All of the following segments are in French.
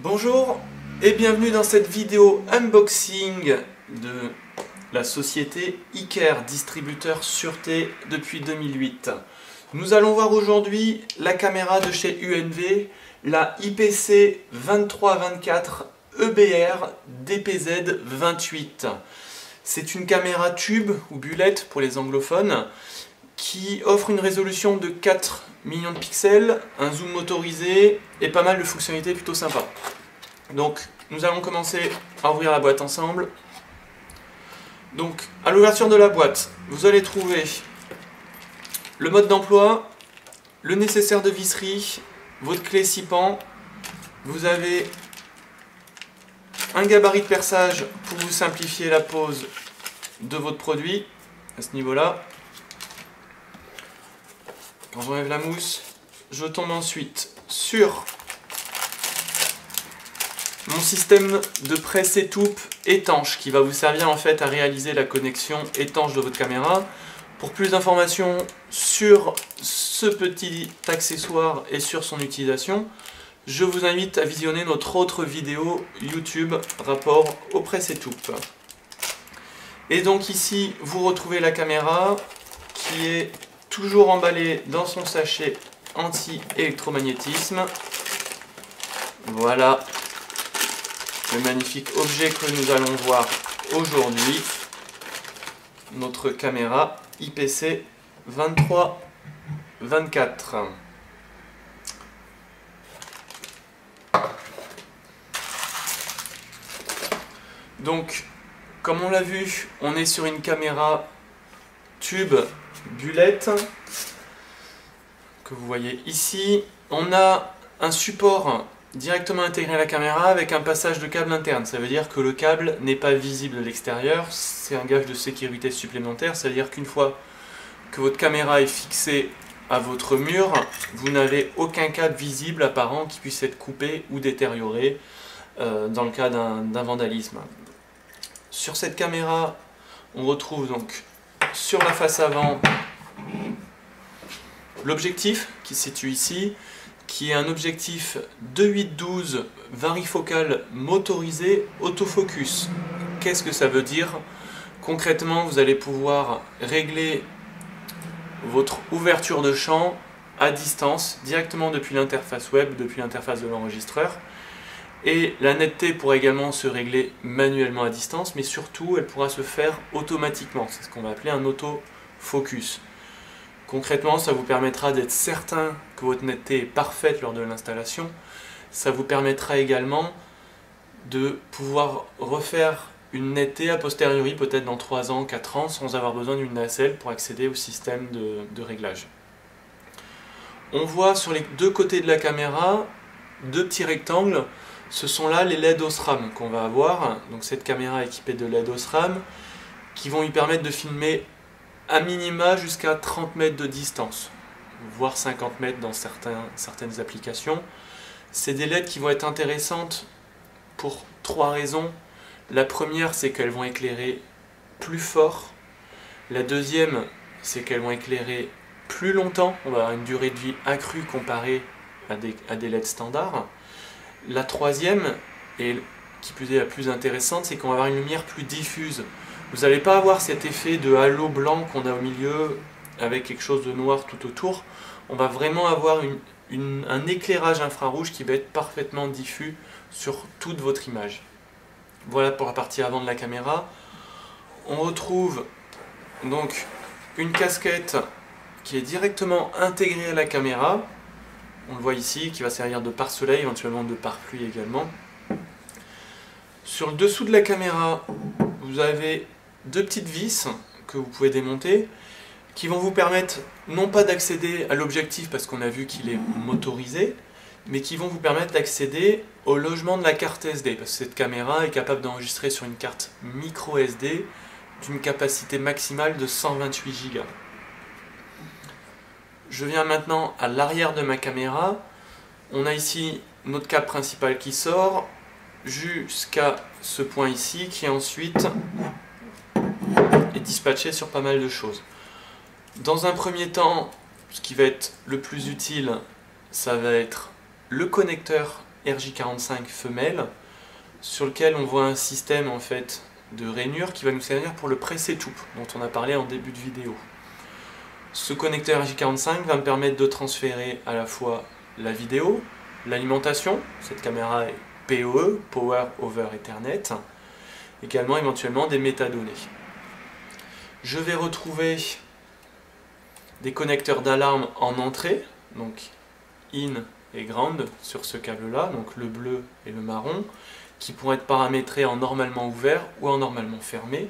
Bonjour et bienvenue dans cette vidéo unboxing de la société Iker, distributeur sûreté depuis 2008. Nous allons voir aujourd'hui la caméra de chez UNV, la IPC 2324 EBR DPZ 28. C'est une caméra tube ou bullette pour les anglophones qui offre une résolution de 4 millions de pixels, un zoom motorisé et pas mal de fonctionnalités plutôt sympas. Donc nous allons commencer à ouvrir la boîte ensemble. Donc à l'ouverture de la boîte, vous allez trouver le mode d'emploi, le nécessaire de visserie, votre clé 6 pans, vous avez un gabarit de perçage pour vous simplifier la pose de votre produit à ce niveau-là. Quand j'enlève la mousse, je tombe ensuite sur mon système de presse étoupe étanche qui va vous servir en fait à réaliser la connexion étanche de votre caméra. Pour plus d'informations sur ce petit accessoire et sur son utilisation, je vous invite à visionner notre autre vidéo YouTube rapport aux presses étoupe. Et donc ici vous retrouvez la caméra qui est toujours emballée dans son sachet anti-électromagnétisme. Voilà le magnifique objet que nous allons voir aujourd'hui, notre caméra IPC 2324. Donc, comme on l'a vu, on est sur une caméra tube bullette que vous voyez ici. On a un support directement intégré à la caméra avec un passage de câble interne. Ça veut dire que le câble n'est pas visible de l'extérieur. C'est un gage de sécurité supplémentaire. Ça veut dire qu'une fois que votre caméra est fixée à votre mur, vous n'avez aucun câble visible apparent qui puisse être coupé ou détérioré dans le cas d'un vandalisme. Sur cette caméra, on retrouve donc sur la face avant l'objectif qui se situe ici, qui est un objectif 2.8-12 varifocal motorisé autofocus. Qu'est-ce que ça veut dire? Concrètement, vous allez pouvoir régler votre ouverture de champ à distance, directement depuis l'interface web, depuis l'interface de l'enregistreur. Et la netteté pourra également se régler manuellement à distance, mais surtout elle pourra se faire automatiquement. C'est ce qu'on va appeler un autofocus. Concrètement, ça vous permettra d'être certain que votre netteté est parfaite lors de l'installation. Ça vous permettra également de pouvoir refaire une netteté a posteriori, peut-être dans 3 ans, 4 ans, sans avoir besoin d'une nacelle pour accéder au système de réglage. On voit sur les deux côtés de la caméra deux petits rectangles. Ce sont là les LED OSRAM qu'on va avoir. Donc cette caméra équipée de LED OSRAM qui vont lui permettre de filmer à minima jusqu'à 30 mètres de distance, voire 50 mètres dans certaines applications. C'est des LED qui vont être intéressantes pour 3 raisons. La première, c'est qu'elles vont éclairer plus fort. La deuxième, c'est qu'elles vont éclairer plus longtemps. On va avoir une durée de vie accrue comparée à des LED standards. La troisième, et qui plus est la plus intéressante, c'est qu'on va avoir une lumière plus diffuse. Vous n'allez pas avoir cet effet de halo blanc qu'on a au milieu avec quelque chose de noir tout autour. On va vraiment avoir un éclairage infrarouge qui va être parfaitement diffus sur toute votre image. Voilà pour la partie avant de la caméra. On retrouve donc une casquette qui est directement intégrée à la caméra. On le voit ici, qui va servir de pare-soleil, éventuellement de pare-pluie également. Sur le dessous de la caméra, vous avez deux petites vis que vous pouvez démonter qui vont vous permettre non pas d'accéder à l'objectif parce qu'on a vu qu'il est motorisé, mais qui vont vous permettre d'accéder au logement de la carte SD parce que cette caméra est capable d'enregistrer sur une carte micro SD d'une capacité maximale de 128 Go. Je viens maintenant à l'arrière de ma caméra. On a ici notre câble principal qui sort jusqu'à ce point ici qui ensuite est dispatché sur pas mal de choses. Dans un premier temps, ce qui va être le plus utile, ça va être le connecteur RJ45 femelle sur lequel on voit un système en fait de rainure qui va nous servir pour le press-et-toup dont on a parlé en début de vidéo. Ce connecteur RJ45 va me permettre de transférer à la fois la vidéo, l'alimentation, cette caméra est PoE, Power over Ethernet, également éventuellement des métadonnées. Je vais retrouver des connecteurs d'alarme en entrée, donc in et ground sur ce câble-là, donc le bleu et le marron, qui pourront être paramétrés en normalement ouvert ou en normalement fermé.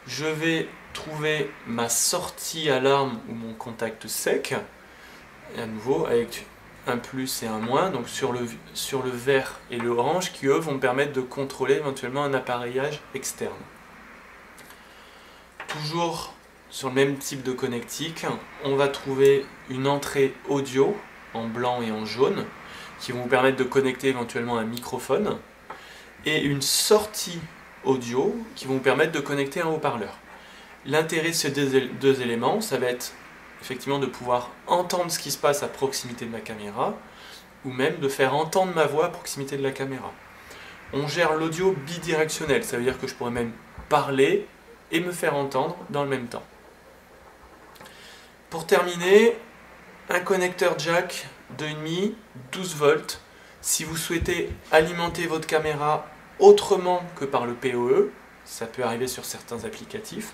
Je vais trouver ma sortie alarme ou mon contact sec, et à nouveau avec un plus et un moins, donc sur le vert et le orange, qui eux vont me permettre de contrôler éventuellement un appareillage externe. Toujours sur le même type de connectique, on va trouver une entrée audio en blanc et en jaune, qui vont vous permettre de connecter éventuellement un microphone, et une sortie audio qui vont vous permettre de connecter un haut-parleur. L'intérêt de ces deux éléments, ça va être effectivement de pouvoir entendre ce qui se passe à proximité de ma caméra, ou même de faire entendre ma voix à proximité de la caméra. On gère l'audio bidirectionnel, ça veut dire que je pourrais même parler et me faire entendre dans le même temps. Pour terminer, un connecteur jack 2,5, 12 volts. Si vous souhaitez alimenter votre caméra autrement que par le PoE, ça peut arriver sur certains applicatifs,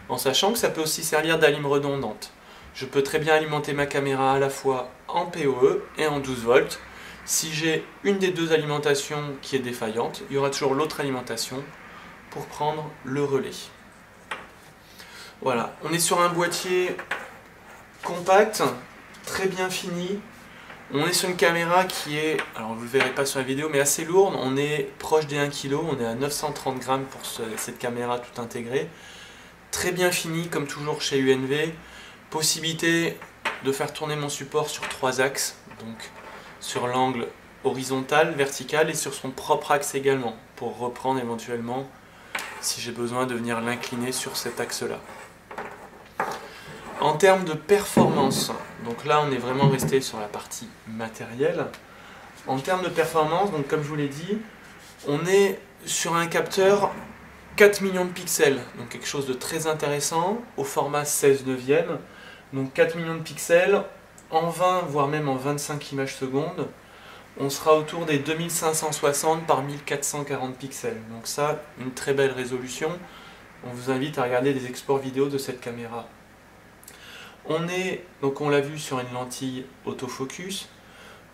en sachant que ça peut aussi servir d'alim redondante. Je peux très bien alimenter ma caméra à la fois en PoE et en 12 volts. Si j'ai une des deux alimentations qui est défaillante, il y aura toujours l'autre alimentation pour prendre le relais. Voilà, on est sur un boîtier compact, très bien fini. On est sur une caméra qui est, alors vous ne le verrez pas sur la vidéo, mais assez lourde. On est proche des 1 kg, on est à 930 grammes pour cette caméra tout intégrée. Très bien fini, comme toujours chez UNV. Possibilité de faire tourner mon support sur 3 axes, donc sur l'angle horizontal, vertical et sur son propre axe également, pour reprendre éventuellement si j'ai besoin de venir l'incliner sur cet axe-là. En termes de performance, donc là on est vraiment resté sur la partie matérielle. En termes de performance, donc comme je vous l'ai dit, on est sur un capteur 4 millions de pixels, donc quelque chose de très intéressant, au format 16/9, donc 4 millions de pixels, en 20 voire même en 25 images secondes, on sera autour des 2560 par 1440 pixels, donc ça, une très belle résolution. On vous invite à regarder des exports vidéo de cette caméra. On est, donc on l'a vu, sur une lentille autofocus.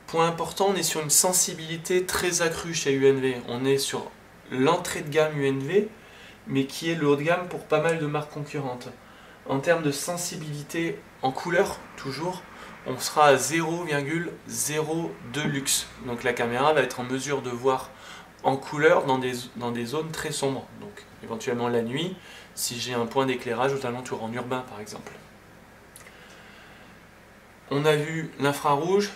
Point important, on est sur une sensibilité très accrue chez UNV. On est sur l'entrée de gamme UNV, mais qui est le haut de gamme pour pas mal de marques concurrentes. En termes de sensibilité en couleur, toujours, on sera à 0,02 lux. Donc la caméra va être en mesure de voir en couleur dans des zones très sombres. Donc éventuellement la nuit, si j'ai un point d'éclairage aux alentours en urbain par exemple. On a vu l'infrarouge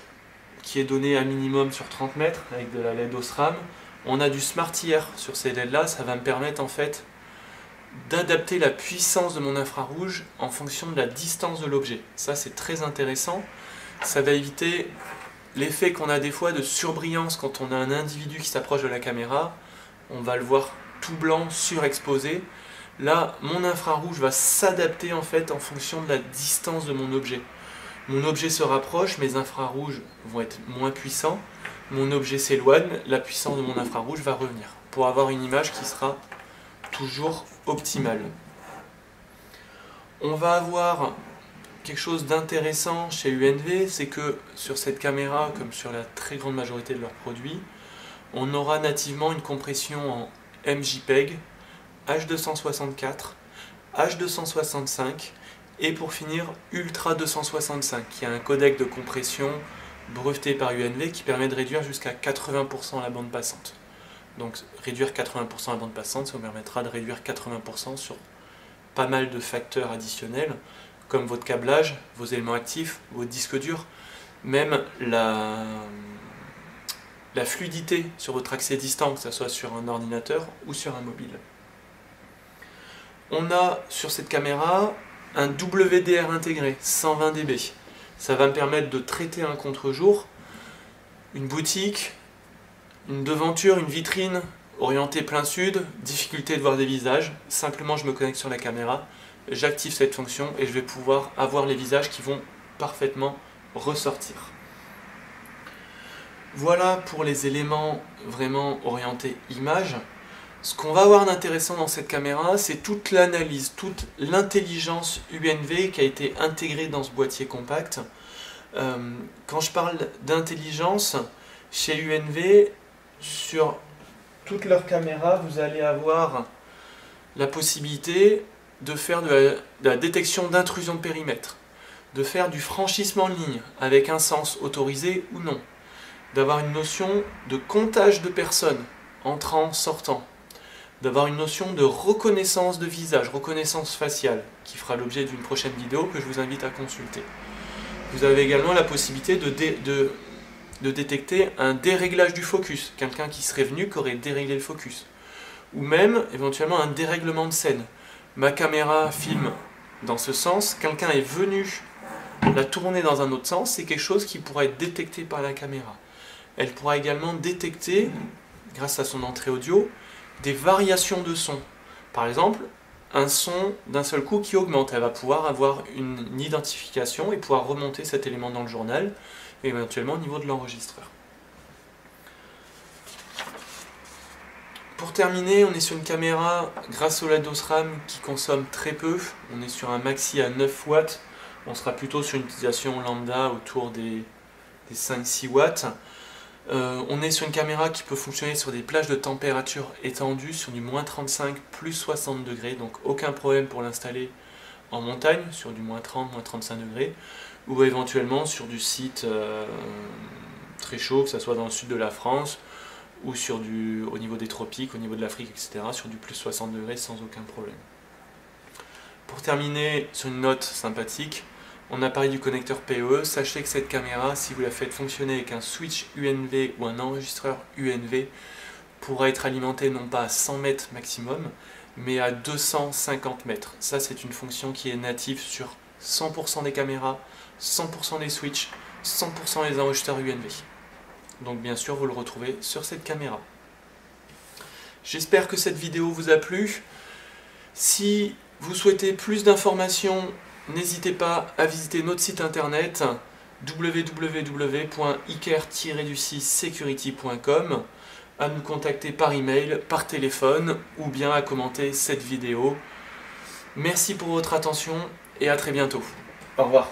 qui est donné à minimum sur 30 mètres avec de la LED Osram. On a du Smart IR sur ces LED là, ça va me permettre en fait d'adapter la puissance de mon infrarouge en fonction de la distance de l'objet. Ça c'est très intéressant, ça va éviter l'effet qu'on a des fois de surbrillance quand on a un individu qui s'approche de la caméra, on va le voir tout blanc, surexposé. Là, mon infrarouge va s'adapter en fait en fonction de la distance de mon objet. Mon objet se rapproche, mes infrarouges vont être moins puissants. Mon objet s'éloigne, la puissance de mon infrarouge va revenir pour avoir une image qui sera toujours optimale. On va avoir quelque chose d'intéressant chez UNV, c'est que sur cette caméra, comme sur la très grande majorité de leurs produits, on aura nativement une compression en MJPEG, H264, H265, et pour finir Ultra 265 qui a un codec de compression breveté par UNV qui permet de réduire jusqu'à 80% la bande passante. Donc réduire 80% la bande passante, ça vous permettra de réduire 80% sur pas mal de facteurs additionnels comme votre câblage, vos éléments actifs, vos disques durs, même la fluidité sur votre accès distant, que ce soit sur un ordinateur ou sur un mobile. On a sur cette caméra un WDR intégré, 120 dB. Ça va me permettre de traiter un contre-jour une boutique, une devanture, une vitrine orientée plein sud, difficulté de voir des visages, simplement je me connecte sur la caméra, j'active cette fonction et je vais pouvoir avoir les visages qui vont parfaitement ressortir. Voilà pour les éléments vraiment orientés image. Ce qu'on va avoir d'intéressant dans cette caméra, c'est toute l'analyse, toute l'intelligence UNV qui a été intégrée dans ce boîtier compact. Quand je parle d'intelligence, chez UNV, sur toutes leurs caméras, vous allez avoir la possibilité de faire de la détection d'intrusion de périmètre, de faire du franchissement de ligne avec un sens autorisé ou non, d'avoir une notion de comptage de personnes entrant, sortant, d'avoir une notion de reconnaissance de visage, reconnaissance faciale, qui fera l'objet d'une prochaine vidéo que je vous invite à consulter. Vous avez également la possibilité de détecter un déréglage du focus, quelqu'un qui serait venu, qui aurait déréglé le focus, ou même éventuellement un dérèglement de scène. Ma caméra filme dans ce sens, quelqu'un est venu la tourner dans un autre sens, c'est quelque chose qui pourra être détecté par la caméra. Elle pourra également détecter, grâce à son entrée audio, des variations de son. Par exemple, un son d'un seul coup qui augmente. Elle va pouvoir avoir une identification et pouvoir remonter cet élément dans le journal, et éventuellement au niveau de l'enregistreur. Pour terminer, on est sur une caméra grâce au LED OSRAM qui consomme très peu. On est sur un maxi à 9 watts. On sera plutôt sur une utilisation lambda autour des 5-6 watts. On est sur une caméra qui peut fonctionner sur des plages de température étendues, sur du moins 35, plus 60 degrés. Donc aucun problème pour l'installer en montagne, sur du moins 30, moins 35 degrés. Ou éventuellement sur du site très chaud, que ce soit dans le sud de la France, ou au niveau des tropiques, au niveau de l'Afrique, etc., sur du plus 60 degrés sans aucun problème. Pour terminer sur une note sympathique, on a parlé du connecteur PoE. Sachez que cette caméra, si vous la faites fonctionner avec un switch UNV ou un enregistreur UNV, pourra être alimentée non pas à 100 mètres maximum, mais à 250 mètres. Ça, c'est une fonction qui est native sur 100% des caméras, 100% des switches, 100% des enregistreurs UNV. Donc bien sûr, vous le retrouvez sur cette caméra. J'espère que cette vidéo vous a plu. Si vous souhaitez plus d'informations, n'hésitez pas à visiter notre site internet www.iker-security.com, à nous contacter par email, par téléphone ou bien à commenter cette vidéo. Merci pour votre attention et à très bientôt. Au revoir.